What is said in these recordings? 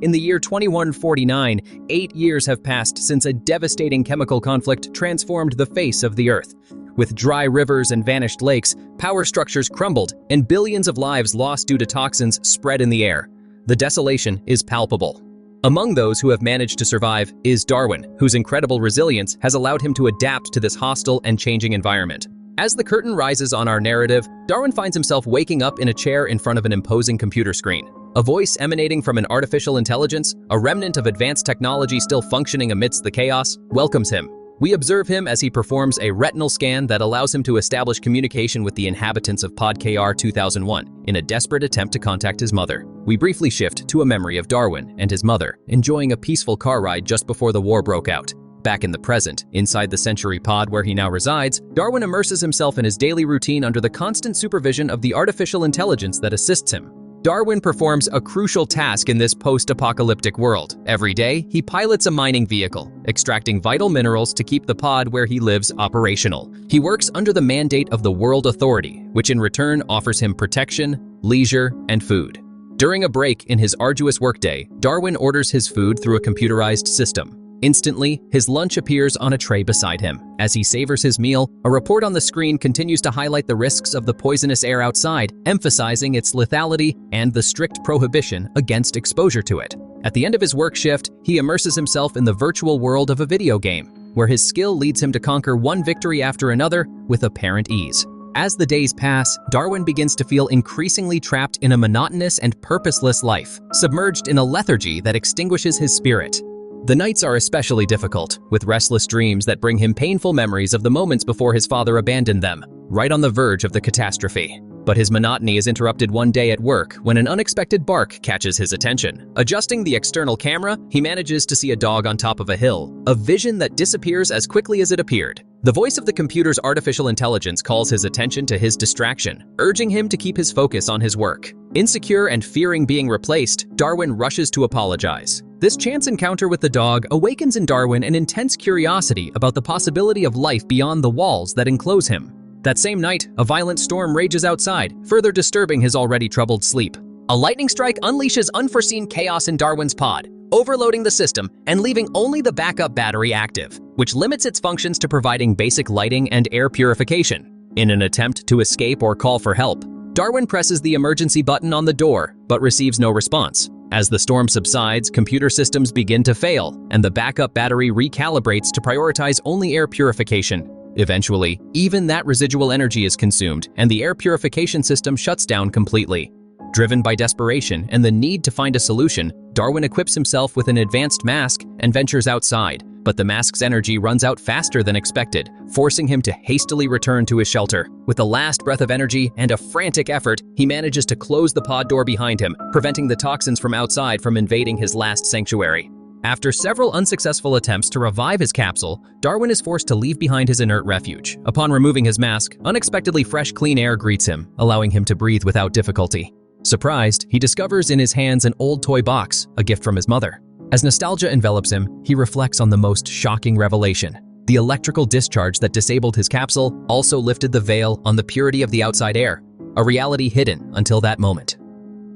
In the year 2149, 8 years have passed since a devastating chemical conflict transformed the face of the Earth. With dry rivers and vanished lakes, power structures crumbled, and billions of lives lost due to toxins spread in the air. The desolation is palpable. Among those who have managed to survive is Darwin, whose incredible resilience has allowed him to adapt to this hostile and changing environment. As the curtain rises on our narrative, Darwin finds himself waking up in a chair in front of an imposing computer screen. A voice emanating from an artificial intelligence, a remnant of advanced technology still functioning amidst the chaos, welcomes him. We observe him as he performs a retinal scan that allows him to establish communication with the inhabitants of Pod KR 2001 in a desperate attempt to contact his mother. We briefly shift to a memory of Darwin and his mother enjoying a peaceful car ride just before the war broke out. Back in the present, inside the Century Pod where he now resides, Darwin immerses himself in his daily routine under the constant supervision of the artificial intelligence that assists him. Darwin performs a crucial task in this post-apocalyptic world. Every day, he pilots a mining vehicle, extracting vital minerals to keep the pod where he lives operational. He works under the mandate of the World Authority, which in return offers him protection, leisure, and food. During a break in his arduous workday, Darwin orders his food through a computerized system. Instantly, his lunch appears on a tray beside him. As he savors his meal, a report on the screen continues to highlight the risks of the poisonous air outside, emphasizing its lethality and the strict prohibition against exposure to it. At the end of his work shift, he immerses himself in the virtual world of a video game, where his skill leads him to conquer one victory after another with apparent ease. As the days pass, Darwin begins to feel increasingly trapped in a monotonous and purposeless life, submerged in a lethargy that extinguishes his spirit. The nights are especially difficult, with restless dreams that bring him painful memories of the moments before his father abandoned them, right on the verge of the catastrophe. But his monotony is interrupted one day at work when an unexpected bark catches his attention. Adjusting the external camera, he manages to see a dog on top of a hill, a vision that disappears as quickly as it appeared. The voice of the computer's artificial intelligence calls his attention to his distraction, urging him to keep his focus on his work. Insecure and fearing being replaced, Darwin rushes to apologize. This chance encounter with the dog awakens in Darwin an intense curiosity about the possibility of life beyond the walls that enclose him. That same night, a violent storm rages outside, further disturbing his already troubled sleep. A lightning strike unleashes unforeseen chaos in Darwin's pod, overloading the system and leaving only the backup battery active, which limits its functions to providing basic lighting and air purification. In an attempt to escape or call for help, Darwin presses the emergency button on the door, but receives no response. As the storm subsides, computer systems begin to fail, and the backup battery recalibrates to prioritize only air purification. Eventually, even that residual energy is consumed, and the air purification system shuts down completely. Driven by desperation and the need to find a solution, Darwin equips himself with an advanced mask and ventures outside, but the mask's energy runs out faster than expected, forcing him to hastily return to his shelter. With a last breath of energy and a frantic effort, he manages to close the pod door behind him, preventing the toxins from outside from invading his last sanctuary. After several unsuccessful attempts to revive his capsule, Darwin is forced to leave behind his inert refuge. Upon removing his mask, unexpectedly fresh, clean air greets him, allowing him to breathe without difficulty. Surprised, he discovers in his hands an old toy box, a gift from his mother. As nostalgia envelops him, he reflects on the most shocking revelation. The electrical discharge that disabled his capsule also lifted the veil on the purity of the outside air, a reality hidden until that moment.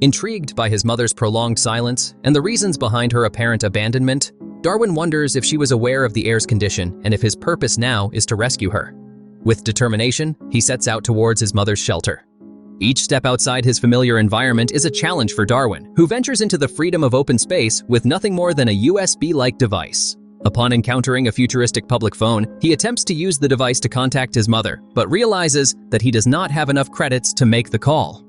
Intrigued by his mother's prolonged silence and the reasons behind her apparent abandonment, Darwin wonders if she was aware of the air's condition and if his purpose now is to rescue her. With determination, he sets out towards his mother's shelter. Each step outside his familiar environment is a challenge for Darwin, who ventures into the freedom of open space with nothing more than a USB-like device. Upon encountering a futuristic public phone, he attempts to use the device to contact his mother, but realizes that he does not have enough credits to make the call.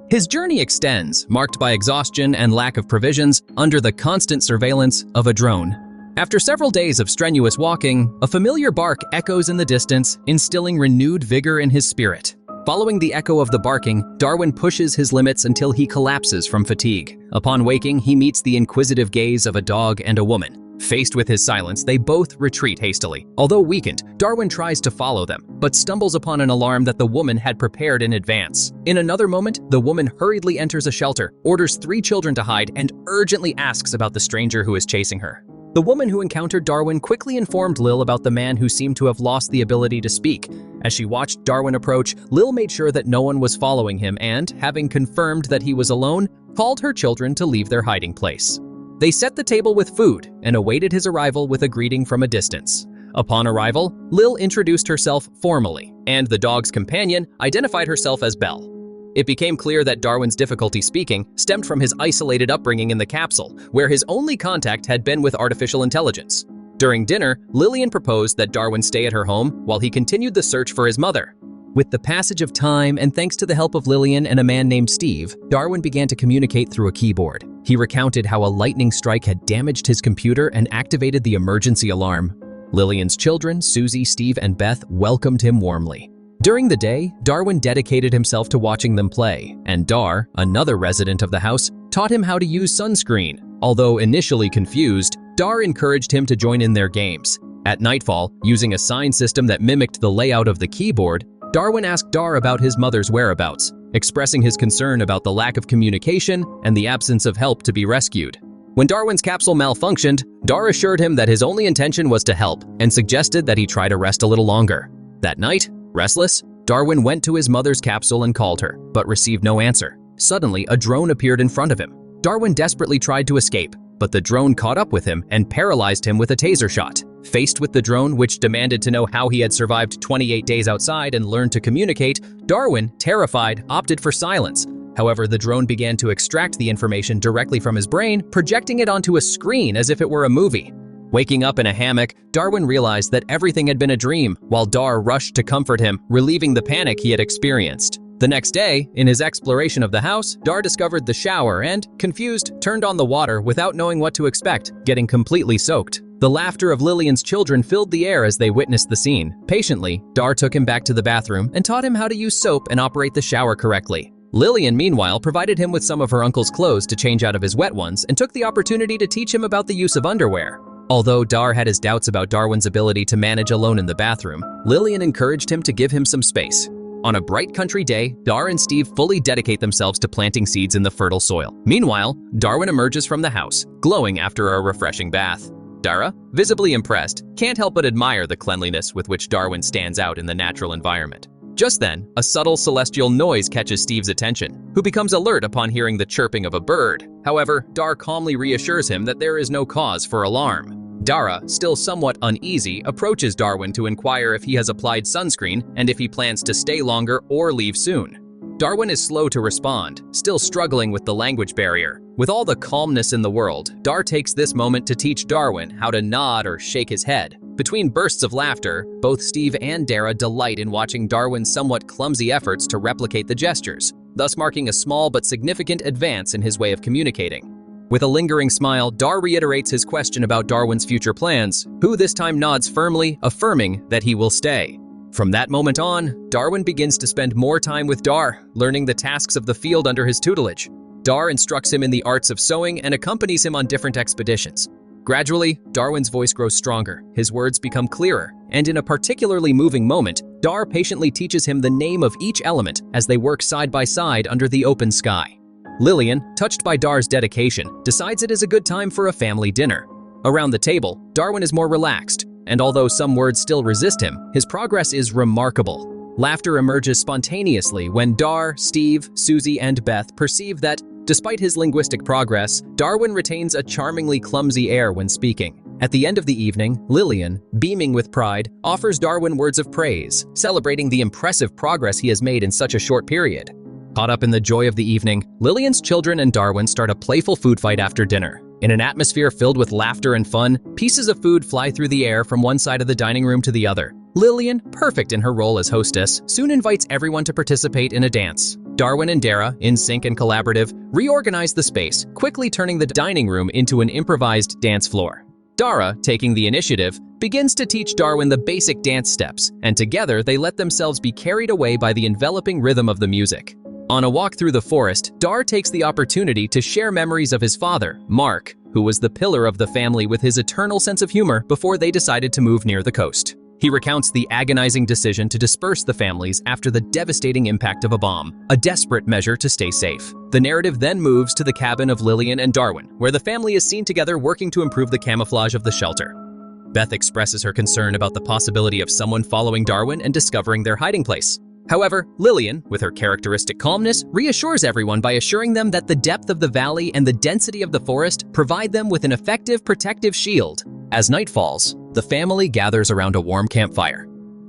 His journey extends, marked by exhaustion and lack of provisions, under the constant surveillance of a drone. After several days of strenuous walking, a familiar bark echoes in the distance, instilling renewed vigor in his spirit. Following the echo of the barking, Darwin pushes his limits until he collapses from fatigue. Upon waking, he meets the inquisitive gaze of a dog and a woman. Faced with his silence, they both retreat hastily. Although weakened, Darwin tries to follow them, but stumbles upon an alarm that the woman had prepared in advance. In another moment, the woman hurriedly enters a shelter, orders 3 children to hide, and urgently asks about the stranger who is chasing her. The woman who encountered Darwin quickly informed Lil about the man who seemed to have lost the ability to speak. As she watched Darwin approach, Lil made sure that no one was following him and, having confirmed that he was alone, called her children to leave their hiding place. They set the table with food and awaited his arrival with a greeting from a distance. Upon arrival, Lil introduced herself formally, and the dog's companion identified herself as Belle. It became clear that Darwin's difficulty speaking stemmed from his isolated upbringing in the capsule, where his only contact had been with artificial intelligence. During dinner, Lillian proposed that Darwin stay at her home while he continued the search for his mother. With the passage of time and thanks to the help of Lillian and a man named Steve, Darwin began to communicate through a keyboard. He recounted how a lightning strike had damaged his computer and activated the emergency alarm. Lillian's children, Susie, Steve, and Beth, welcomed him warmly. During the day, Darwin dedicated himself to watching them play, and Dar, another resident of the house, taught him how to use sunscreen. Although initially confused, Dar encouraged him to join in their games. At nightfall, using a sign system that mimicked the layout of the keyboard, Darwin asked Dar about his mother's whereabouts, expressing his concern about the lack of communication and the absence of help to be rescued. When Darwin's capsule malfunctioned, Dar assured him that his only intention was to help and suggested that he try to rest a little longer. That night, restless, Darwin went to his mother's capsule and called her, but received no answer. Suddenly, a drone appeared in front of him. Darwin desperately tried to escape, but the drone caught up with him and paralyzed him with a taser shot. Faced with the drone, which demanded to know how he had survived 28 days outside and learned to communicate, Darwin, terrified, opted for silence. However, the drone began to extract the information directly from his brain, projecting it onto a screen as if it were a movie. Waking up in a hammock, Darwin realized that everything had been a dream, while Dar rushed to comfort him, relieving the panic he had experienced. The next day, in his exploration of the house, Dar discovered the shower and, confused, turned on the water without knowing what to expect, getting completely soaked. The laughter of Lillian's children filled the air as they witnessed the scene. Patiently, Dar took him back to the bathroom and taught him how to use soap and operate the shower correctly. Lillian, meanwhile, provided him with some of her uncle's clothes to change out of his wet ones and took the opportunity to teach him about the use of underwear. Although Dar had his doubts about Darwin's ability to manage alone in the bathroom, Lillian encouraged him to give him some space. On a bright country day, Dar and Steve fully dedicate themselves to planting seeds in the fertile soil. Meanwhile, Darwin emerges from the house, glowing after a refreshing bath. Dara, visibly impressed, can't help but admire the cleanliness with which Darwin stands out in the natural environment. Just then, a subtle celestial noise catches Steve's attention, who becomes alert upon hearing the chirping of a bird. However, Dar calmly reassures him that there is no cause for alarm. Dara, still somewhat uneasy, approaches Darwin to inquire if he has applied sunscreen and if he plans to stay longer or leave soon. Darwin is slow to respond, still struggling with the language barrier. With all the calmness in the world, Dar takes this moment to teach Darwin how to nod or shake his head. Between bursts of laughter, both Steve and Dara delight in watching Darwin's somewhat clumsy efforts to replicate the gestures, thus marking a small but significant advance in his way of communicating. With a lingering smile, Dar reiterates his question about Darwin's future plans, who this time nods firmly, affirming that he will stay. From that moment on, Darwin begins to spend more time with Dar, learning the tasks of the field under his tutelage. Dar instructs him in the arts of sewing and accompanies him on different expeditions. Gradually, Darwin's voice grows stronger, his words become clearer, and in a particularly moving moment, Dar patiently teaches him the name of each element as they work side by side under the open sky. Lillian, touched by Dar's dedication, decides it is a good time for a family dinner. Around the table, Darwin is more relaxed, and although some words still resist him, his progress is remarkable. Laughter emerges spontaneously when Dar, Steve, Susie, and Beth perceive that, despite his linguistic progress, Darwin retains a charmingly clumsy air when speaking. At the end of the evening, Lillian, beaming with pride, offers Darwin words of praise, celebrating the impressive progress he has made in such a short period. Caught up in the joy of the evening, Lillian's children and Darwin start a playful food fight after dinner. In an atmosphere filled with laughter and fun, pieces of food fly through the air from one side of the dining room to the other. Lillian, perfect in her role as hostess, soon invites everyone to participate in a dance. Darwin and Dara, in sync and collaborative, reorganize the space, quickly turning the dining room into an improvised dance floor. Dara, taking the initiative, begins to teach Darwin the basic dance steps, and together they let themselves be carried away by the enveloping rhythm of the music. On a walk through the forest, Dar takes the opportunity to share memories of his father, Mark, who was the pillar of the family with his eternal sense of humor before they decided to move near the coast. He recounts the agonizing decision to disperse the families after the devastating impact of a bomb, a desperate measure to stay safe. The narrative then moves to the cabin of Lillian and Darwin, where the family is seen together working to improve the camouflage of the shelter. Beth expresses her concern about the possibility of someone following Darwin and discovering their hiding place. However, Lillian, with her characteristic calmness, reassures everyone by assuring them that the depth of the valley and the density of the forest provide them with an effective protective shield. As night falls, the family gathers around a warm campfire.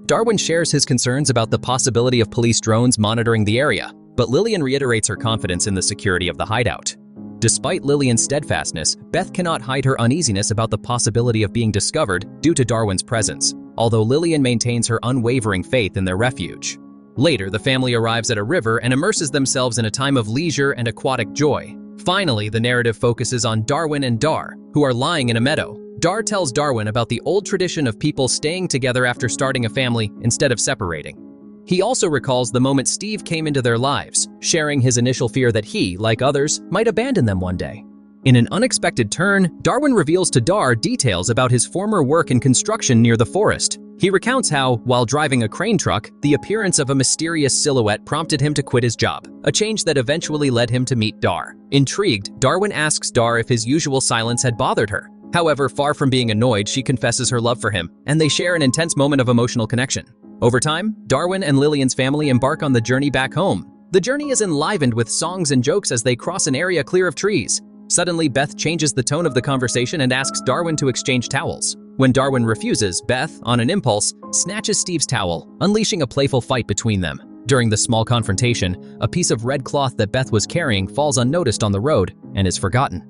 Darwin shares his concerns about the possibility of police drones monitoring the area, but Lillian reiterates her confidence in the security of the hideout. Despite Lillian's steadfastness, Beth cannot hide her uneasiness about the possibility of being discovered due to Darwin's presence, although Lillian maintains her unwavering faith in their refuge. Later, the family arrives at a river and immerses themselves in a time of leisure and aquatic joy. Finally, the narrative focuses on Darwin and Dar, who are lying in a meadow. Dar tells Darwin about the old tradition of people staying together after starting a family instead of separating. He also recalls the moment Steve came into their lives, sharing his initial fear that he, like others, might abandon them one day. In an unexpected turn, Darwin reveals to Dar details about his former work in construction near the forest. He recounts how, while driving a crane truck, the appearance of a mysterious silhouette prompted him to quit his job, a change that eventually led him to meet Dar. Intrigued, Darwin asks Dar if his usual silence had bothered her. However, far from being annoyed, she confesses her love for him, and they share an intense moment of emotional connection. Over time, Darwin and Lillian's family embark on the journey back home. The journey is enlivened with songs and jokes as they cross an area clear of trees. Suddenly, Beth changes the tone of the conversation and asks Darwin to exchange towels. When Darwin refuses, Beth, on an impulse, snatches Steve's towel, unleashing a playful fight between them. During the small confrontation, a piece of red cloth that Beth was carrying falls unnoticed on the road and is forgotten.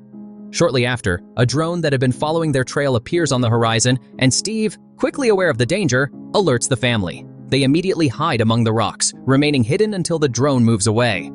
Shortly after, a drone that had been following their trail appears on the horizon, and Steve, quickly aware of the danger, alerts the family. They immediately hide among the rocks, remaining hidden until the drone moves away.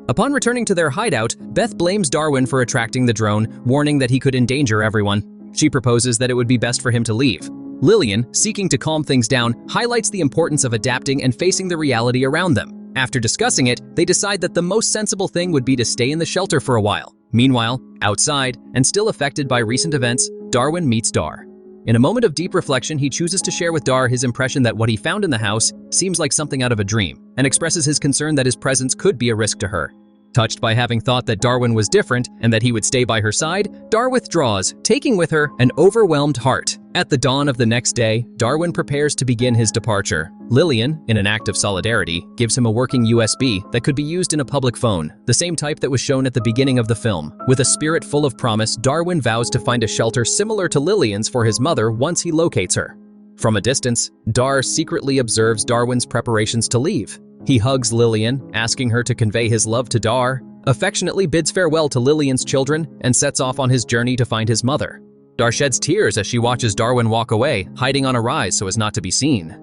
Upon returning to their hideout, Beth blames Darwin for attracting the drone, warning that he could endanger everyone. She proposes that it would be best for him to leave. Lillian, seeking to calm things down, highlights the importance of adapting and facing the reality around them. After discussing it, they decide that the most sensible thing would be to stay in the shelter for a while. Meanwhile, outside, and still affected by recent events, Darwin meets Dar. In a moment of deep reflection, he chooses to share with Dar his impression that what he found in the house seems like something out of a dream, and expresses his concern that his presence could be a risk to her. Touched by having thought that Darwin was different and that he would stay by her side, Dar withdraws, taking with her an overwhelmed heart. At the dawn of the next day, Darwin prepares to begin his departure. Lillian, in an act of solidarity, gives him a working USB that could be used in a public phone, the same type that was shown at the beginning of the film. With a spirit full of promise, Darwin vows to find a shelter similar to Lillian's for his mother once he locates her. From a distance, Dar secretly observes Darwin's preparations to leave. He hugs Lillian, asking her to convey his love to Dar, affectionately bids farewell to Lillian's children, and sets off on his journey to find his mother. Dar sheds tears as she watches Darwin walk away, hiding on a rise so as not to be seen.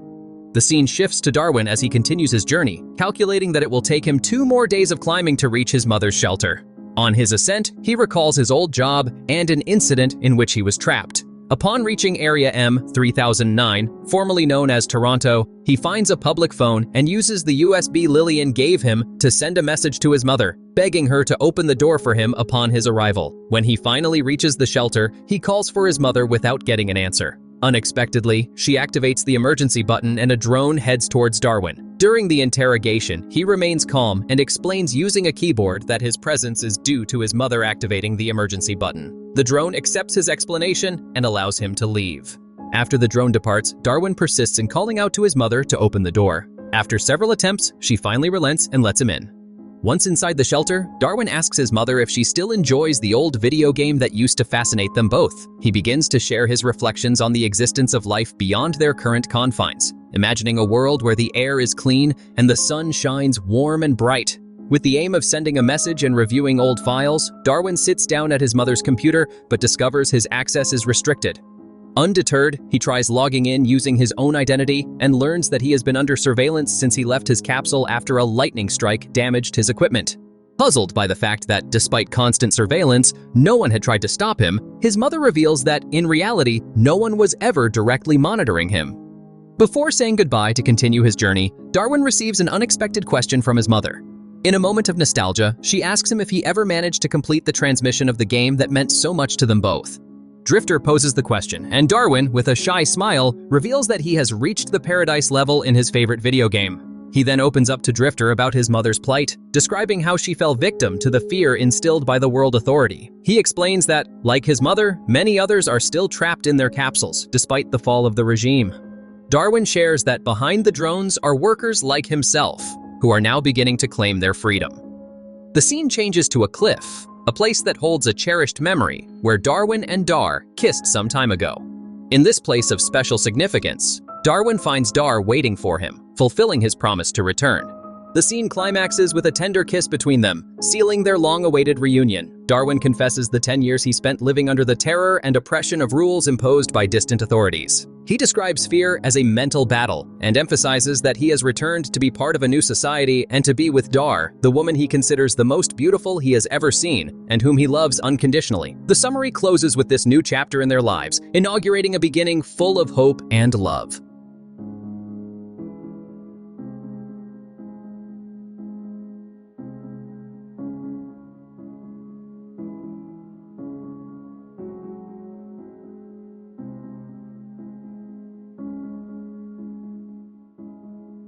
The scene shifts to Darwin as he continues his journey, calculating that it will take him 2 more days of climbing to reach his mother's shelter. On his ascent, he recalls his old job and an incident in which he was trapped. Upon reaching Area M3009, formerly known as Toronto, he finds a public phone and uses the USB Lillian gave him to send a message to his mother, begging her to open the door for him upon his arrival. When he finally reaches the shelter, he calls for his mother without getting an answer. Unexpectedly, she activates the emergency button and a drone heads towards Darwin. During the interrogation, he remains calm and explains using a keyboard that his presence is due to his mother activating the emergency button. The drone accepts his explanation and allows him to leave. After the drone departs, Darwin persists in calling out to his mother to open the door. After several attempts, she finally relents and lets him in. Once inside the shelter, Darwin asks his mother if she still enjoys the old video game that used to fascinate them both. He begins to share his reflections on the existence of life beyond their current confines, imagining a world where the air is clean and the sun shines warm and bright. With the aim of sending a message and reviewing old files, Darwin sits down at his mother's computer but discovers his access is restricted. Undeterred, he tries logging in using his own identity and learns that he has been under surveillance since he left his capsule after a lightning strike damaged his equipment. Puzzled by the fact that, despite constant surveillance, no one had tried to stop him, his mother reveals that, in reality, no one was ever directly monitoring him. Before saying goodbye to continue his journey, Darwin receives an unexpected question from his mother. In a moment of nostalgia, she asks him if he ever managed to complete the transmission of the game that meant so much to them both. Drifter poses the question, and Darwin, with a shy smile, reveals that he has reached the paradise level in his favorite video game. He then opens up to Drifter about his mother's plight, describing how she fell victim to the fear instilled by the World Authority. He explains that, like his mother, many others are still trapped in their capsules, despite the fall of the regime. Darwin shares that behind the drones are workers like himself, who are now beginning to claim their freedom. The scene changes to a cliff, a place that holds a cherished memory where Darwin and Dar kissed some time ago. In this place of special significance, Darwin finds Dar waiting for him, fulfilling his promise to return. The scene climaxes with a tender kiss between them, sealing their long-awaited reunion. Darwin confesses the 10 years he spent living under the terror and oppression of rules imposed by distant authorities. He describes fear as a mental battle and emphasizes that he has returned to be part of a new society and to be with Dar, the woman he considers the most beautiful he has ever seen and whom he loves unconditionally. The summary closes with this new chapter in their lives, inaugurating a beginning full of hope and love.